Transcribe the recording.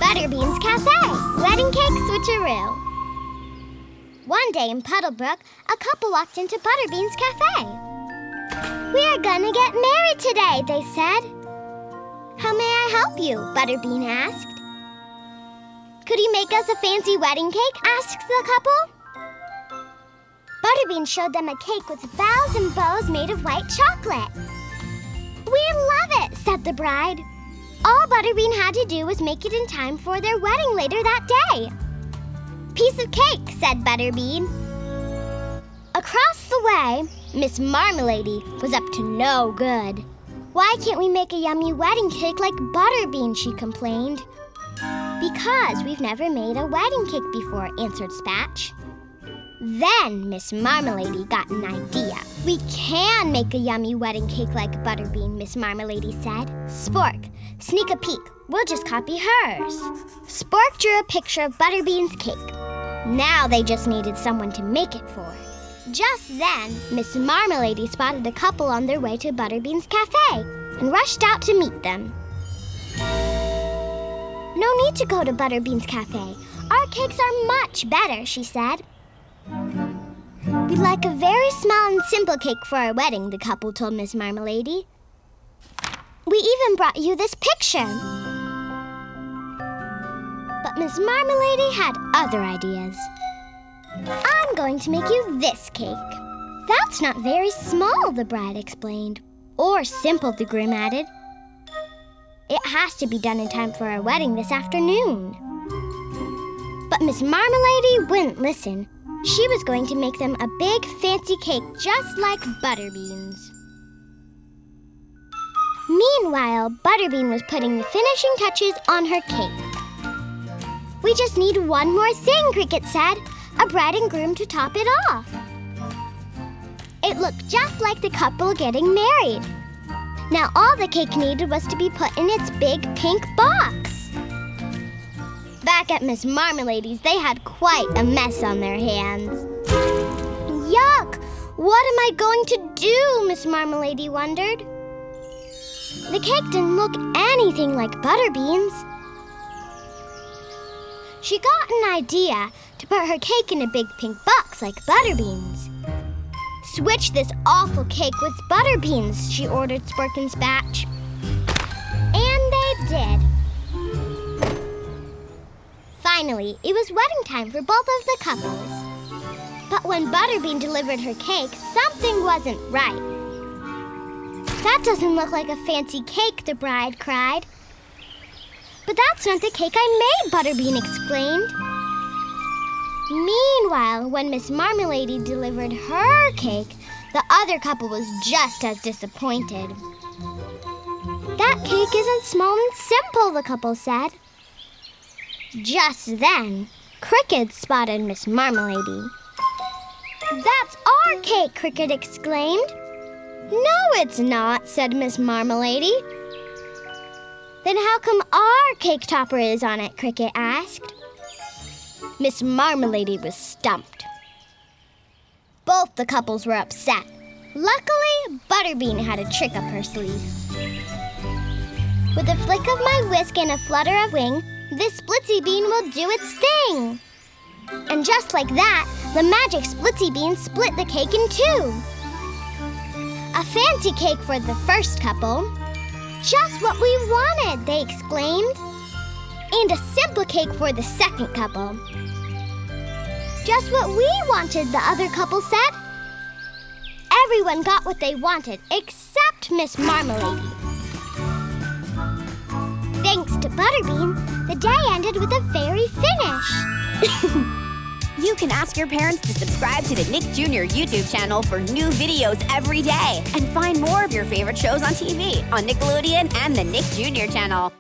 Butterbean's Café, Wedding Cake Switcheroo. One day in Puddlebrook, a couple walked into Butterbean's Café. "We're gonna get married today," they said. "How may I help you?" Butterbean asked. "Could you make us a fancy wedding cake?" asked the couple. Butterbean showed them a cake with bells and bows made of white chocolate. "We love it," said the bride. All Butterbean had to do was make it in time for their wedding later that day. "Piece of cake," said Butterbean. Across the way, Miss Marmalady was up to no good. "Why can't we make a yummy wedding cake like Butterbean?" she complained. "Because we've never made a wedding cake before," answered Spatch. Then Miss Marmalady got an idea. "We can make a yummy wedding cake like Butterbean," Miss Marmalady said. "Spork, sneak a peek. We'll just copy hers." Spork drew a picture of Butterbean's cake. Now they just needed someone to make it for. Just then, Miss Marmalady spotted a couple on their way to Butterbean's Café and rushed out to meet them. "No need to go to Butterbean's Café. Our cakes are much better," she said. "We'd like a very small and simple cake for our wedding," the couple told Miss Marmalady. "We even brought you this picture." But Miss Marmalady had other ideas. "I'm going to make you this cake." "That's not very small," the bride explained. "Or simple," the groom added. "It has to be done in time for our wedding this afternoon." But Miss Marmalady wouldn't listen. She was going to make them a big fancy cake just like Butterbean's. Meanwhile, Butterbean was putting the finishing touches on her cake. "We just need one more thing," Cricket said. "A bride and groom to top it off." It looked just like the couple getting married. Now all the cake needed was to be put in its big pink box. Back at Miss Marmalady's, they had quite a mess on their hands. "Yuck! What am I going to do?" Miss Marmalady wondered. The cake didn't look anything like Butterbean's. She got an idea to put her cake in a big pink box like Butterbean's. "Switch this awful cake with Butterbean's," she ordered Spork and Spatch. And they did. Finally, it was wedding time for both of the couples. But when Butterbean delivered her cake, something wasn't right. "That doesn't look like a fancy cake," the bride cried. "But that's not the cake I made," Butterbean explained. Meanwhile, when Miss Marmalady delivered her cake, the other couple was just as disappointed. "That cake isn't small and simple," the couple said. Just then, Cricket spotted Miss Marmalady. "That's our cake!" Cricket exclaimed. "No, it's not," said Miss Marmalady. "Then how come our cake topper is on it?" Cricket asked. Miss Marmalady was stumped. Both the couples were upset. Luckily, Butterbean had a trick up her sleeve. "With a flick of my whisk and a flutter of wing, this Splitsy Bean will do its thing." And just like that, the magic Splitsy Bean split the cake in two. A fancy cake for the first couple. "Just what we wanted," they exclaimed. And a simple cake for the second couple. "Just what we wanted," the other couple said. Everyone got what they wanted, except Miss Marmalady. Thanks to Butterbean, the day ended with a fairy finish. You can ask your parents to subscribe to the Nick Jr. YouTube channel for new videos every day. And find more of your favorite shows on TV on Nickelodeon and the Nick Jr. channel.